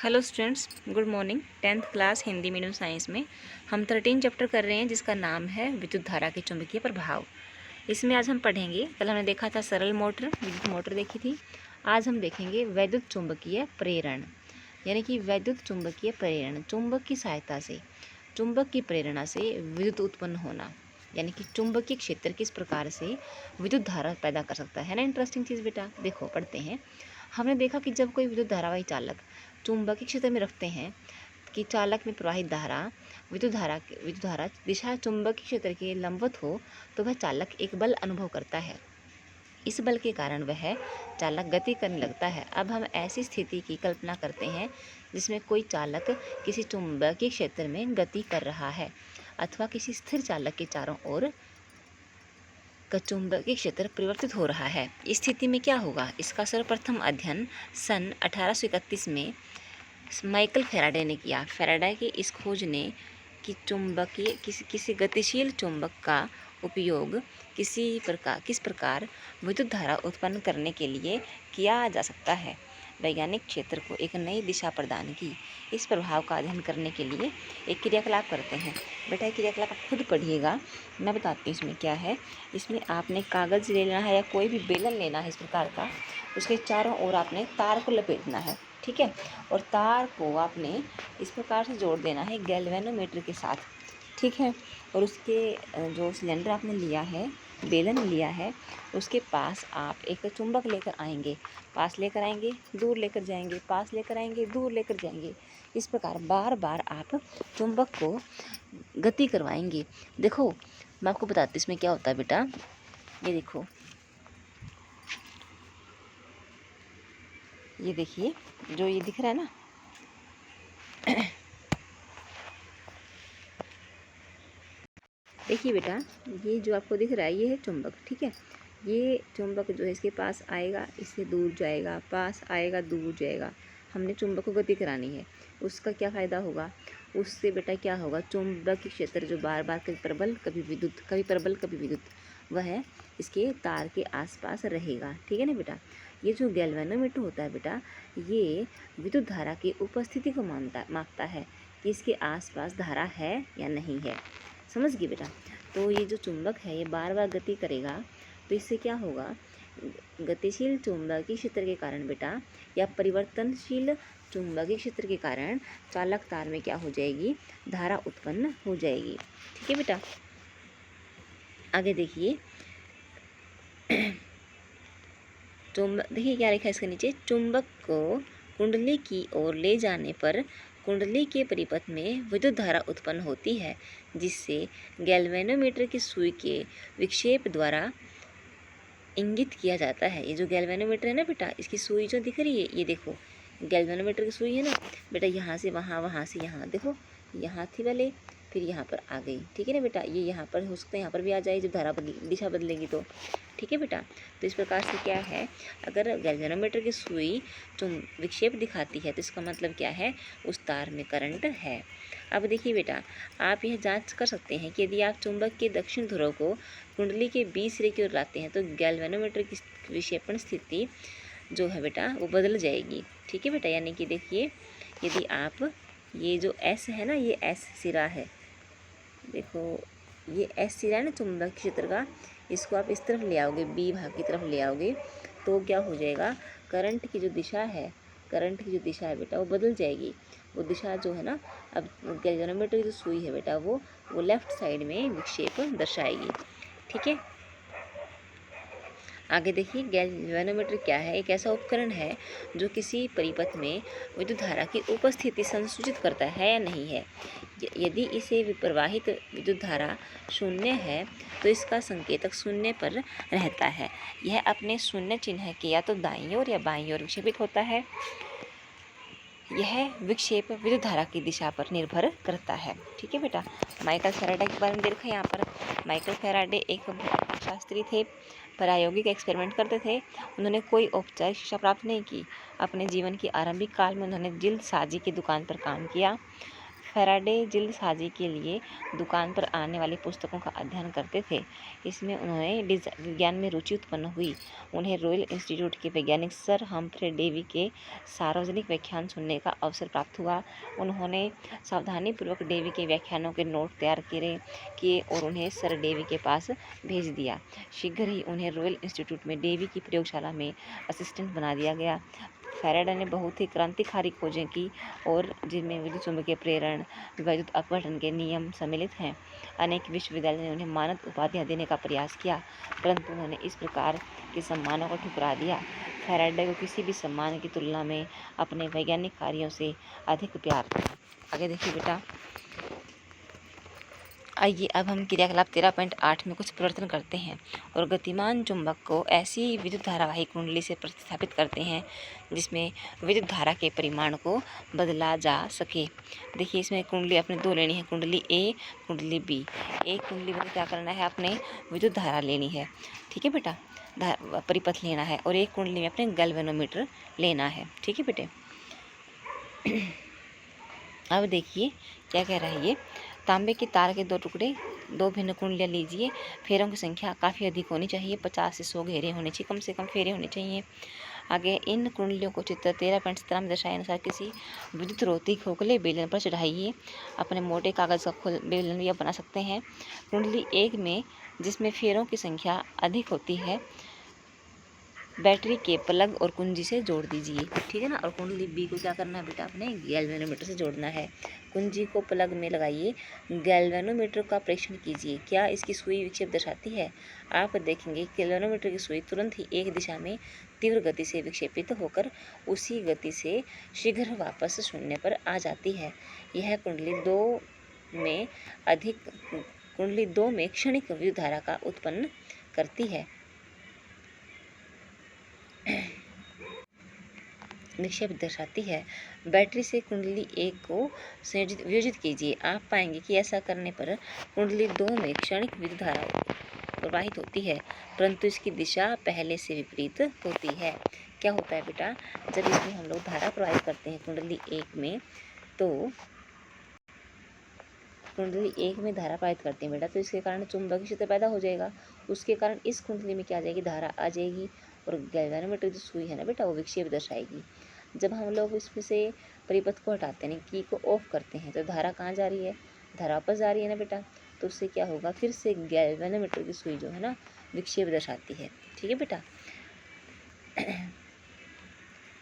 Hello students, good morning. 10th class Hindi medium science में हम 13 chapter कर रहे हैं जिसका नाम है विद्युत धारा के चुंबकीय प्रभाव। इसमें आज हम पढ़ेंगे, कल हमने देखा था सरल मोटर, विद्युत मोटर देखी थी। आज हम देखेंगे वैद्युत चुंबकीय प्रेरण, यानी कि वैद्युत चुंबकीय प्रेरण, चुंबक की सहायता से, चुंबक की प्रेरणा से विद्युत उत्पन्न होना, यानी कि चुंबकीय क्षेत्र किस प्रकार से विद्युत धारा पैदा कर सकता है ना। इंटरेस्टिंग चीज़ बेटा, देखो पढ़ते हैं। हमने देखा कि जब कोई विद्युत धारावाही चालक चुंबकीय क्षेत्र में रखते हैं कि चालक में प्रवाहित धारा विद्युत धारा दिशा चुंबकीय क्षेत्र के लंबवत हो तो वह चालक एक बल अनुभव करता है। इस बल के कारण वह चालक गति करने लगता है। अब हम ऐसी स्थिति की कल्पना करते हैं जिसमें कोई चालक किसी चुंबकीय क्षेत्र में गति कर रहा है अथवा किसी स्थिर चालक के चारों ओर का चुंबकीय क्षेत्र परिवर्तित हो रहा है। इस स्थिति में क्या होगा, इसका सर्वप्रथम अध्ययन सन 1831 में माइकल फैराडे ने किया। फैराडे की इस खोज ने कि चुंबकीय किसी गतिशील चुंबक का उपयोग किस प्रकार विद्युत धारा उत्पन्न करने के लिए किया जा सकता है, वैज्ञानिक क्षेत्र को एक नई दिशा प्रदान की। इस प्रभाव का अध्ययन करने के लिए एक क्रियाकलाप करते हैं। बेटा ये क्रियाकलाप आप खुद पढ़िएगा, मैं बताती हूँ इसमें क्या है। इसमें आपने कागज़ ले लेना है या कोई भी बेलन लेना है इस प्रकार का, उसके चारों ओर आपने तार को लपेटना है, ठीक है। और तार को आपने इस प्रकार से जोड़ देना है गैल्वेनोमीटर के साथ, ठीक है। और उसके जो सिलेंडर आपने लिया है, बेलन लिया है, उसके पास आप एक चुंबक लेकर आएंगे, पास लेकर आएंगे, दूर लेकर जाएंगे, पास लेकर आएंगे, दूर लेकर जाएंगे। इस प्रकार बार बार आप चुंबक को गति करवाएंगे। देखो मैं आपको बताती हूँ इसमें क्या होता है बेटा। ये देखो, ये देखिए जो ये दिख रहा है ना, देखिए बेटा, ये जो आपको दिख रहा है ये है चुंबक, ठीक है। ये चुंबक जो है इसके पास आएगा, इससे दूर जाएगा, पास आएगा, दूर जाएगा। हमने चुंबक को गति करानी है। उसका क्या फ़ायदा होगा, उससे बेटा क्या होगा, चुंबकीय क्षेत्र जो बार बार कभी प्रबल कभी विद्युत, कभी प्रबल कभी विद्युत, वह इसके तार के आसपास रहेगा, ठीक है ना बेटा। ये जो गैल्वेनोमीटर होता है बेटा, ये विद्युत धारा की उपस्थिति को मापता है कि इसके आसपास धारा है या नहीं है। समझ गई बेटा। तो ये जो चुंबक है ये बार बार गति करेगा, तो इससे क्या होगा, गतिशील चुंबकीय क्षेत्र के कारण बेटा, या परिवर्तनशील चुंबकीय क्षेत्र के कारण चालक तार में क्या हो जाएगी, धारा उत्पन्न हो जाएगी, ठीक है बेटा। आगे देखिए, चुंबक देखिए क्या लिखा है इसके नीचे, चुंबक को कुंडली की ओर ले जाने पर कुंडली के परिपथ में विद्युत धारा उत्पन्न होती है, जिससे गैल्वेनोमीटर की सुई के विक्षेप द्वारा इंगित किया जाता है। ये जो गैल्वेनोमीटर है ना बेटा, इसकी सुई जो दिख रही है, ये देखो गैल्वेनोमीटर की सुई है ना बेटा, यहाँ से वहाँ, वहाँ से यहाँ, देखो यहाँ थी पहले, फिर यहाँ पर आ गई, ठीक है ना बेटा। ये यहाँ पर हो सकता है, यहाँ पर भी आ जाए जब धारा दिशा बदलेगी तो, ठीक है बेटा। तो इस प्रकार से क्या है, अगर गैल्वेनोमीटर की सुई विक्षेप दिखाती है तो इसका मतलब क्या है, उस तार में करंट है। अब देखिए बेटा, आप यह जांच कर सकते हैं कि यदि आप चुंबक के दक्षिण ध्रुव को कुंडली के बीच सिरे की ओर लाते हैं तो गैल्वेनोमीटर की विक्षेपण स्थिति जो है बेटा वो बदल जाएगी, ठीक है बेटा। यानी कि देखिए, यदि आप ये जो एस है ना, ये एस सिरा है, देखो ये एस सिरा है ना चुंबक क्षेत्र का, इसको आप इस तरफ ले आओगे, बी भाग की तरफ ले आओगे, तो क्या हो जाएगा, करंट की जो दिशा है, करंट की जो दिशा है बेटा वो बदल जाएगी। वो दिशा जो है ना, अब गैल्वेनोमीटर की जो सुई है बेटा वो लेफ्ट साइड में विक्षेप दर्शाएगी, ठीक है। आगे देखिए, गैल्वेनोमीटर क्या है, एक ऐसा उपकरण है जो किसी परिपथ में विद्युत धारा की उपस्थिति संसूचित करता है या नहीं है। यदि इसे प्रवाहित विद्युत धारा शून्य है तो इसका संकेतक शून्य पर रहता है। यह अपने शून्य चिन्ह के या तो दाईं ओर या बाईं ओर विक्षेपित होता है। यह विक्षेप विद्युत धारा की दिशा पर निर्भर करता है, ठीक है बेटा। माइकल फैराडे के बारे में देखा यहाँ पर। माइकल फैराडे एक शास्त्री थे, प्रायोगिक एक्सपेरिमेंट करते थे। उन्होंने कोई औपचारिक शिक्षा प्राप्त नहीं की। अपने जीवन के आरंभिक काल में उन्होंने जिल्दसाजी की दुकान पर काम किया। फैराडे जल्दसाजी के लिए दुकान पर आने वाली पुस्तकों का अध्ययन करते थे। इसमें उन्हें विज्ञान में रुचि उत्पन्न हुई। उन्हें रॉयल इंस्टीट्यूट के वैज्ञानिक सर हम्फ्रे डेवी के सार्वजनिक व्याख्यान सुनने का अवसर प्राप्त हुआ। उन्होंने सावधानीपूर्वक डेवी के व्याख्यानों के नोट तैयार किए और उन्हें सर डेवी के पास भेज दिया। शीघ्र ही उन्हें रॉयल इंस्टीट्यूट में डेवी की प्रयोगशाला में असिस्टेंट बना दिया गया। फैराडे ने बहुत ही क्रांतिकारी खोजें की और जिनमें विद्युत चुम्बकीय प्रेरण, वैद्युत अपघटन के नियम सम्मिलित हैं। अनेक विश्वविद्यालयों ने उन्हें मानद उपाधियां देने का प्रयास किया, परंतु उन्होंने इस प्रकार के सम्मानों को ठुकरा दिया। फैराडे को किसी भी सम्मान की तुलना में अपने वैज्ञानिक कार्यों से अधिक प्यार था। आगे देखिए बेटा, आइए अब हम क्रियाकलाप 13.8 में कुछ परिवर्तन करते हैं और गतिमान चुंबक को ऐसी विद्युत धारावाही कुंडली से प्रतिस्थापित करते हैं जिसमें विद्युत धारा के परिमाण को बदला जा सके। देखिए, इसमें कुंडली अपने दो लेनी है, कुंडली ए, कुंडली बी। एक कुंडली में क्या करना है, अपने विद्युत धारा लेनी है, ठीक है बेटा, परिपथ लेना है, और एक कुंडली में अपने गैल्वेनोमीटर लेना है, ठीक है बेटे। अब देखिए क्या कह रहा है ये, तांबे के तार के दो टुकड़े, दो भिन्न कुंडलियाँ लीजिए। फेरों की संख्या काफ़ी अधिक होनी चाहिए, 50 से 100 घेरे होने चाहिए, कम से कम फेरे होने चाहिए। आगे इन कुंडलियों को चित्र 13.17 में दर्शाए अनुसार किसी विद्युत रोधी खोखले बेलन पर चढ़ाइए। अपने मोटे कागज़ का बेलन भी आप बना सकते हैं। कुंडली 1 में, जिसमें फेरों की संख्या अधिक होती है, बैटरी के प्लग और कुंजी से जोड़ दीजिए, ठीक है ना। और कुंडली बी को क्या करना है बेटा, अपने गैल्वेनोमीटर से जोड़ना है। कुंजी को प्लग में लगाइए, गैल्वेनोमीटर का परीक्षण कीजिए, क्या इसकी सुई विक्षेप दर्शाती है। आप देखेंगे गैल्वेनोमीटर की सुई तुरंत ही एक दिशा में तीव्र गति से विक्षेपित होकर उसी गति से शीघ्र वापस शून्य पर आ जाती है। यह कुंडली दो में क्षणिक विद्युत धारा का उत्पन्न करती है। विक्षेप दर्शाती है। बैटरी से कुंडली 1 को वियोजित कीजिए। आप पाएंगे कि ऐसा करने पर कुंडली 2 में क्षणिक विद्युत धारा प्रवाहित होती है, परंतु इसकी दिशा पहले से विपरीत होती है। क्या होता है बेटा, जब इसमें हम लोग धारा प्रवाहित करते हैं कुंडली 1 में, तो कुंडली 1 में धारा प्रवाहित करते हैं बेटा, तो इसके कारण चुंबकीय क्षेत्र पैदा हो जाएगा। उसके कारण इस कुंडली में क्या आ जाएगी, धारा आ जाएगी, और गैल्वेनोमीटर जो सुई है ना बेटा, वो विक्षेप दर्शाएगी। जब हम लोग इसमें से परिपथ को हटाते हैं, की को ऑफ करते हैं, तो धारा कहाँ जा रही है, धारा वापस जा रही है ना बेटा, तो उससे क्या होगा, फिर से गैल्वेनोमीटर की सुई जो है ना, विक्षेप दर्शाती है, ठीक है बेटा,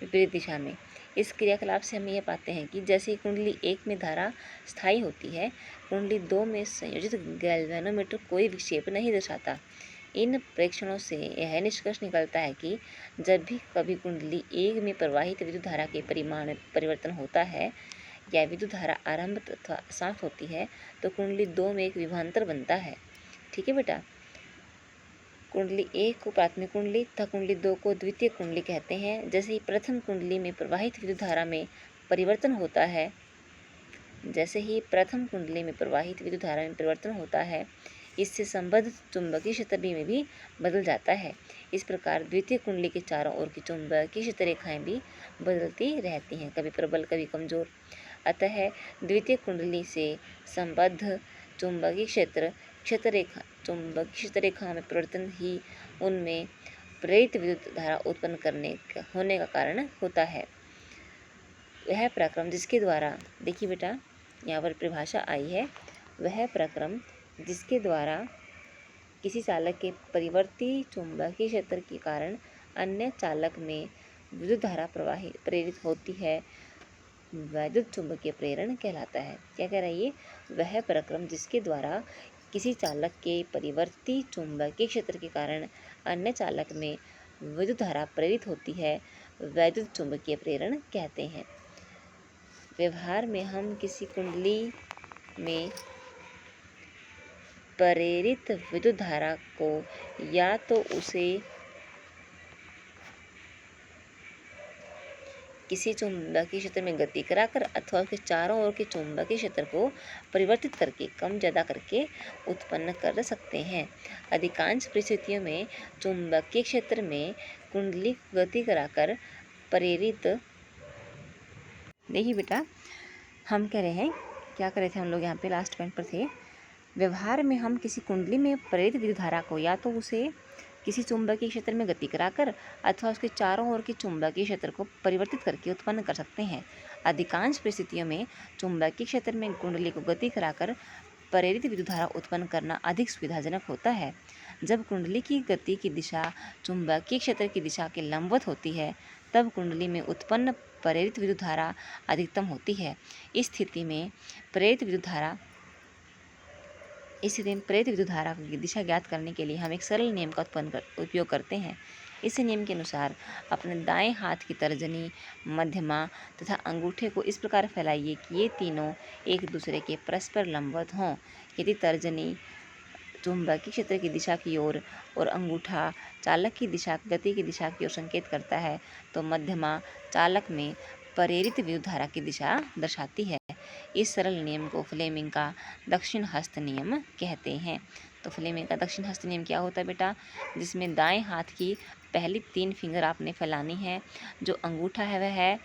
विपरीत दिशा में। इस क्रियाकलाप से हम यह पाते हैं कि जैसे कुंडली 1 में धारा स्थायी होती है, कुंडली 2 में संयोजित गैल्वेनोमीटर कोई विक्षेप नहीं दर्शाता। इन प्रेक्षणों से यह निष्कर्ष निकलता है कि जब भी कभी कुंडली 1 में प्रवाहित विद्युत धारा के परिमाण परिवर्तन होता है या विद्युत धारा आरंभ तथा समाप्त होती है, तो कुंडली 2 में एक विभवांतर बनता है, ठीक है बेटा। कुंडली 1 को प्राथमिक कुंडली तथा कुंडली 2 को द्वितीय कुंडली कहते हैं। जैसे ही प्रथम कुंडली में प्रवाहित विद्युत धारा में परिवर्तन होता है, इससे संबद्ध चुंबकीय क्षेत्र में भी बदल जाता है। इस प्रकार द्वितीय कुंडली के चारों ओर की चुंबकीय क्षेत्र रेखाएं भी बदलती रहती हैं, कभी प्रबल कभी कमजोर। अतः द्वितीय कुंडली से संबद्ध चुंबकीय क्षेत्र रेखाओं में परिवर्तन ही उनमें प्रेरित विद्युत धारा उत्पन्न होने का कारण होता है। वह प्रक्रम जिसके द्वारा, देखिए बेटा यहाँ पर परिभाषा आई है, वह प्रक्रम जिसके द्वारा किसी चालक के परिवर्ती चुंबकीय क्षेत्र के कारण अन्य चालक में विद्युत धारा प्रेरित होती है, वैद्युत चुंबकीय प्रेरण कहलाता है। क्या कह रहा है ये, वह प्रक्रम जिसके द्वारा किसी चालक के परिवर्ती चुंबकीय क्षेत्र के कारण अन्य चालक में विद्युत धारा प्रेरित होती है, वैद्युत चुंबकीय प्रेरण कहते हैं। व्यवहार में हम किसी कुंडली में प्रेरित विद्युत धारा को या तो उसे किसी चुंबकीय क्षेत्र में गति कराकर अथवा उसके चारों ओर के चुंबकीय क्षेत्र को परिवर्तित करके, कम ज़्यादा करके उत्पन्न कर सकते हैं। अधिकांश परिस्थितियों में चुंबकीय क्षेत्र में कुंडली गति कराकर प्रेरित, देखिए बेटा हम कह रहे हैं क्या कर रहे थे हम लोग यहाँ पे लास्ट पॉइंट पर थे। व्यवहार में हम किसी कुंडली में प्रेरित विद्युत धारा को या तो उसे किसी चुंबकीय क्षेत्र में गति कराकर अथवा उसके चारों ओर के चुंबकीय क्षेत्र को परिवर्तित करके उत्पन्न कर सकते हैं। अधिकांश परिस्थितियों में चुंबकीय क्षेत्र में कुंडली को गति कराकर प्रेरित विद्युत धारा उत्पन्न करना अधिक सुविधाजनक होता है। जब कुंडली की गति की दिशा चुंबकीय क्षेत्र की दिशा के लंबवत होती है तब कुंडली में उत्पन्न प्रेरित विद्युत धारा अधिकतम होती है। इस स्थिति में प्रेरित विद्युत धारा की दिशा ज्ञात करने के लिए हम एक सरल नियम का उपयोग करते हैं। इस नियम के अनुसार अपने दाएं हाथ की तर्जनी, मध्यमा तथा अंगूठे को इस प्रकार फैलाइए कि ये तीनों एक दूसरे के परस्पर लंबवत हों। यदि तर्जनी चुंबकीय क्षेत्र की दिशा की ओर और अंगूठा चालक की दिशा गति की दिशा की ओर संकेत करता है तो मध्यमा चालक में प्रेरित विद्युत धारा की दिशा दर्शाती है। इस सरल नियम को फ्लेमिंग का दक्षिण हस्त नियम कहते हैं। तो फ्लेमिंग का दक्षिण हस्त नियम क्या होता है बेटा, जिसमें दाएं हाथ की पहली 3 फिंगर आपने फैलानी है। जो अंगूठा है वह है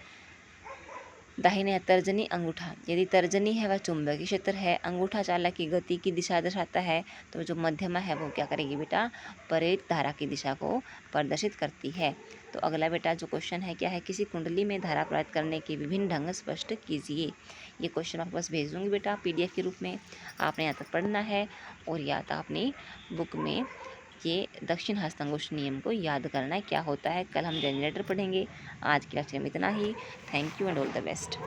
दाहिने तर्जनी अंगूठा, यदि तर्जनी है वह चुंबकीय क्षेत्र है, अंगूठा चालक की गति की दिशा दर्शाता है, तो जो मध्यमा है वो क्या करेगी बेटा, प्रेरित धारा की दिशा को प्रदर्शित करती है। तो अगला बेटा जो क्वेश्चन है क्या है, किसी कुंडली में धारा प्रवाहित करने के विभिन्न ढंग स्पष्ट कीजिए। ये क्वेश्चन आपके पास भेज दूँगी बेटा PDF के रूप में, आपने यहाँ तक पढ़ना है और या तो अपनी बुक में ये दक्षिण हस्तांगुष्ठ नियम को याद करना है क्या होता है। कल हम जनरेटर पढ़ेंगे। आज के लेक्चर में इतना ही। Thank you and all the best.